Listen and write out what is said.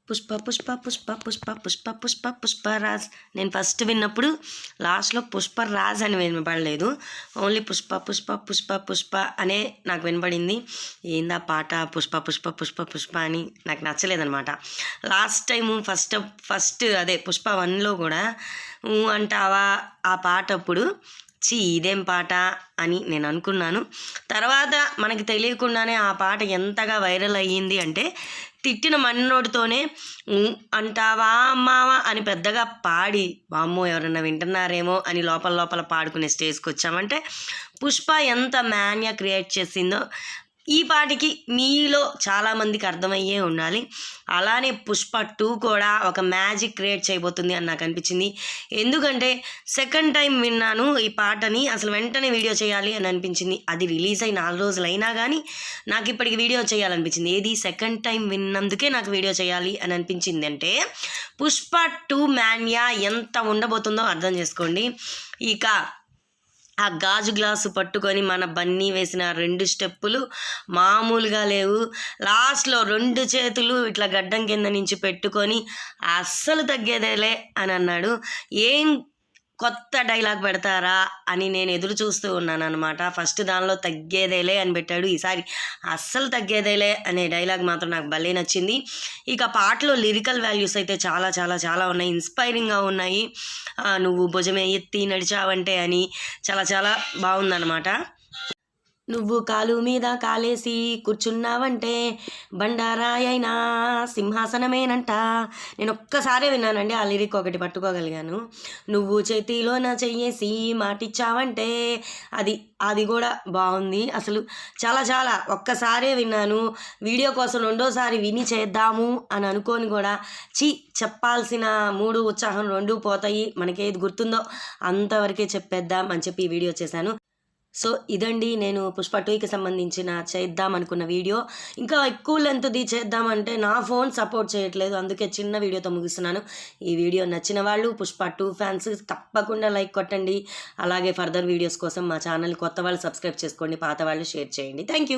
పుష్ప పుష్ప పుష్ప పుష్ప పుష్ప పుష్ప పుష్పరాజ్. నేను ఫస్ట్ విన్నప్పుడు లాస్ట్లో పుష్పరాజ్ అని వినపడలేదు, ఓన్లీ పుష్ప పుష్ప పుష్ప పుష్ప అనే నాకు వినపడింది. ఏందా పాట పుష్ప పుష్ప పుష్ప పుష్ప అని నాకు నచ్చలేదనమాట. లాస్ట్ టైము ఫస్ట్ అదే పుష్ప 1లో కూడా అంటావా ఆ పాట అప్పుడు ఇదేం పాట అని నేను అనుకున్నాను. తర్వాత మనకి తెలియకుండానే ఆ పాట ఎంతగా వైరల్ అయ్యింది అంటే తిట్టిన మన్నోడితోనే అంటావా అమ్మావా అని పెద్దగా పాడి వామ్మో ఎవరన్నా వింటున్నారేమో అని లోపల పాడుకునే స్టేజ్కి వచ్చామంటే పుష్ప ఎంత మాన్యా క్రియేట్ చేసిందో ఈ పాటికి మీలో చాలామందికి అర్థమయ్యే ఉండాలి. అలానే పుష్ప 2 కూడా ఒక మ్యాజిక్ క్రియేట్ చేయబోతుంది అని నాకు అనిపించింది. ఎందుకంటే సెకండ్ టైం విన్నాను ఈ పాటని, అసలు వెంటనే వీడియో చేయాలి అని అనిపించింది. అది రిలీజ్ అయి 4 రోజులు అయినా కానీ నాకు ఇప్పటికి వీడియో చేయాలనిపించింది. ఏది సెకండ్ టైం విన్నందుకే నాకు వీడియో చేయాలి అని అనిపించింది. అంటే పుష్ప 2 మాన్యా ఎంత ఉండబోతుందో అర్థం చేసుకోండి. ఇక ఆ గాజు గ్లాసు పట్టుకొని మన బన్నీ వేసిన 2 స్టెప్పులు మామూలుగా లేవు. లాస్ట్లో 2 చేతులు ఇట్లా గడ్డం కింద నుంచి పెట్టుకొని అస్సలు తగ్గేదేలే అని అన్నాడు. ఏం కొత్త డైలాగ్ పెడతారా అని నేను ఎదురు చూస్తూ ఉన్నాను అనమాట. ఫస్ట్ దానిలో తగ్గేదేలే అని పెట్టాడు, ఈసారి అస్సలు తగ్గేదేలే అనే డైలాగ్ మాత్రం నాకు భలే నచ్చింది. ఇక పాటలో లిరికల్ వాల్యూస్ అయితే చాలా చాలా చాలా ఉన్నాయి, ఇన్స్పైరింగ్గా ఉన్నాయి. నువ్వు భుజమే ఎత్తి నడిచావంటే అని చాలా చాలా బాగుందన్నమాట. నువ్వు కాలు మీద కాలేసి కూర్చున్నావంటే బండారాయైనా సింహాసనమేనంట. నేను ఒక్కసారే విన్నానండి, ఆ లిరిక్ ఒకటి పట్టుకోగలిగాను. నువ్వు చేతిలోన చెయ్యేసి మాటిచ్చావంటే అది కూడా బాగుంది. అసలు చాలా చాలా ఒక్కసారే విన్నాను, వీడియో కోసం 2వ సారి విని చేద్దాము అని అనుకొని కూడా చెప్పాల్సిన మూడు ఉత్సాహం 2 పోతాయి, మనకేది గుర్తుందో అంతవరకే చెప్పేద్దాం అని చెప్పి ఈ వీడియో చేశాను. సో ఇదండి నేను పుష్ప 2కి సంబంధించిన చేద్దాం అనుకున్న వీడియో. ఇంకా ఎక్కువ లెంత్ది చేద్దామంటే నా ఫోన్ సపోర్ట్ చేయట్లేదు, అందుకే చిన్న వీడియోతో ముగిస్తున్నాను. ఈ వీడియో నచ్చిన వాళ్ళు పుష్ప 2 ఫ్యాన్స్ తప్పకుండా లైక్ కొట్టండి. అలాగే ఫర్దర్ వీడియోస్ కోసం మా ఛానల్ కొత్త వాళ్ళు సబ్స్క్రైబ్ చేసుకోండి, పాత వాళ్ళు షేర్ చేయండి. Thank you.